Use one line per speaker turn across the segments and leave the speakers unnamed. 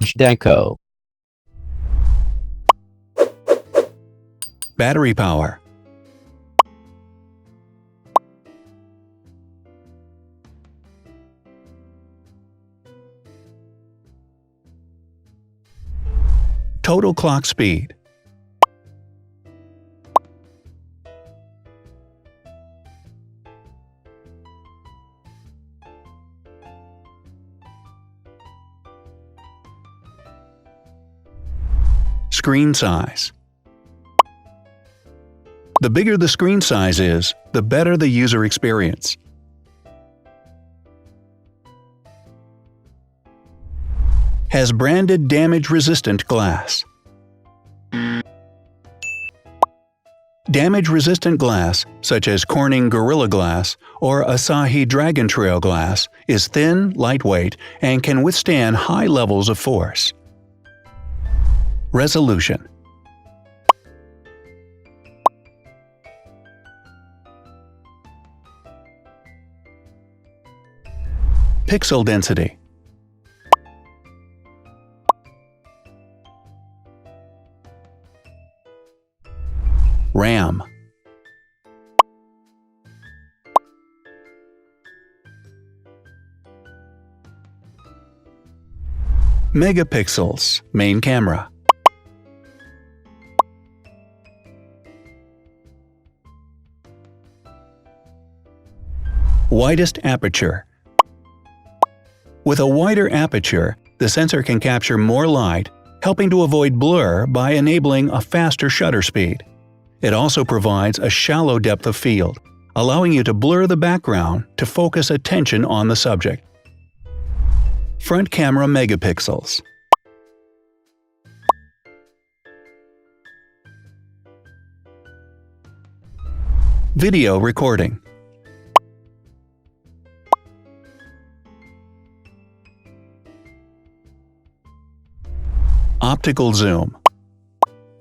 Zhdanko.
Battery power. Total clock speed. Screen size. The bigger the screen size is, the better the user experience. Has branded damage-resistant glass. Damage-resistant glass, such as Corning Gorilla Glass or Asahi Dragon Trail glass, is thin, lightweight, and can withstand high levels of force. Resolution. Pixel density. RAM. Megapixels, main camera. Widest aperture. With a wider aperture, the sensor can capture more light, helping to avoid blur by enabling a faster shutter speed. It also provides a shallow depth of field, allowing you to blur the background to focus attention on the subject. Front camera megapixels. Video recording. Optical zoom.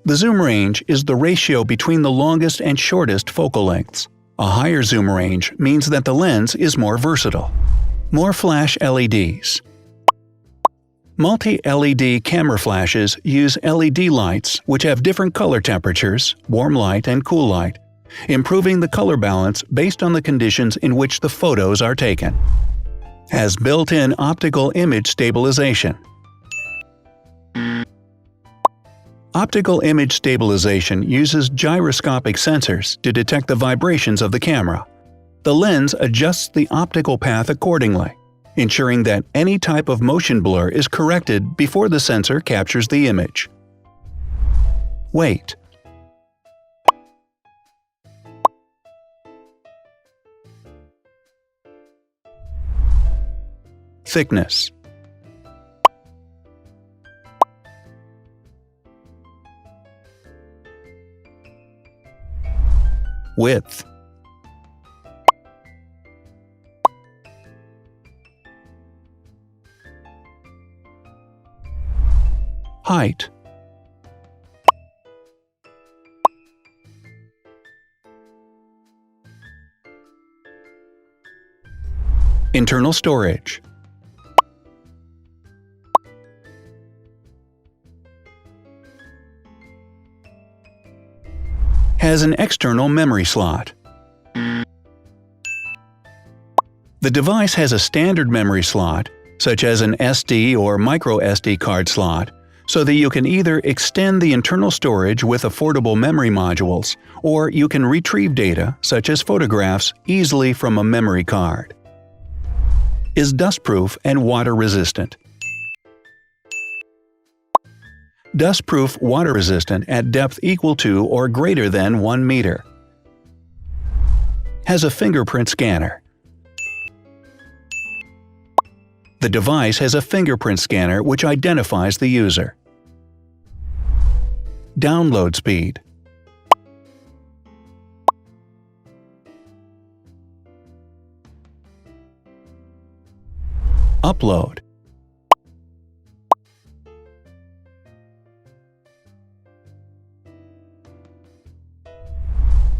The zoom range is the ratio between the longest and shortest focal lengths. A higher zoom range means that the lens is more versatile. More flash LEDs. Multi-LED camera flashes use LED lights which have different color temperatures, warm light and cool light, improving the color balance based on the conditions in which the photos are taken. Has built-in optical image stabilization. Optical image stabilization uses gyroscopic sensors to detect the vibrations of the camera. The lens adjusts the optical path accordingly, ensuring that any type of motion blur is corrected before the sensor captures the image. Weight. Thickness. Width. Height. Internal storage. Has an external memory slot. The device has a standard memory slot, such as an SD or micro SD card slot, so that you can either extend the internal storage with affordable memory modules, or you can retrieve data, such as photographs, easily from a memory card. Is dustproof and water-resistant. Dustproof water-resistant at depth equal to or greater than 1 meter. Has a fingerprint scanner. The device has a fingerprint scanner which identifies the user. Download speed. Upload.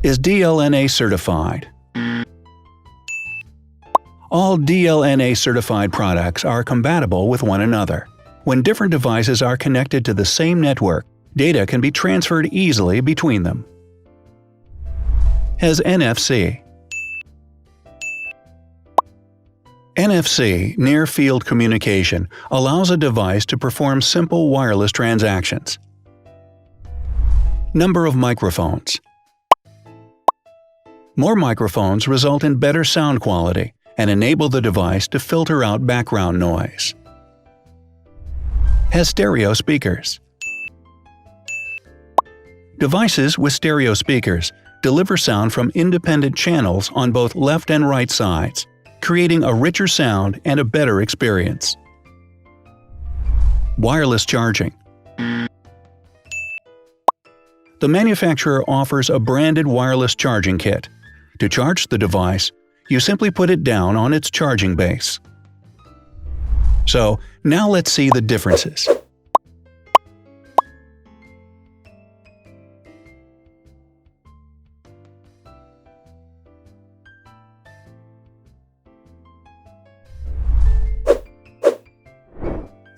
Is DLNA certified. All DLNA certified products are compatible with one another. When different devices are connected to the same network, data can be transferred easily between them. Has NFC. NFC, Near Field Communication, allows a device to perform simple wireless transactions. Number of microphones. More microphones result in better sound quality and enable the device to filter out background noise. Has stereo speakers. Devices with stereo speakers deliver sound from independent channels on both left and right sides, creating a richer sound and a better experience. Wireless charging. The manufacturer offers a branded wireless charging kit. To charge the device, you simply put it down on its charging base. So, now let's see the differences.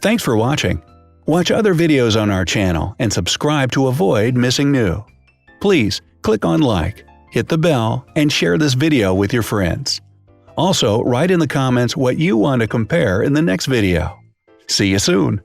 Thanks for watching. Watch other videos on our channel and subscribe to avoid missing new. Please click on like, hit the bell, and share this video with your friends. Also, write in the comments what you want to compare in the next video. See you soon!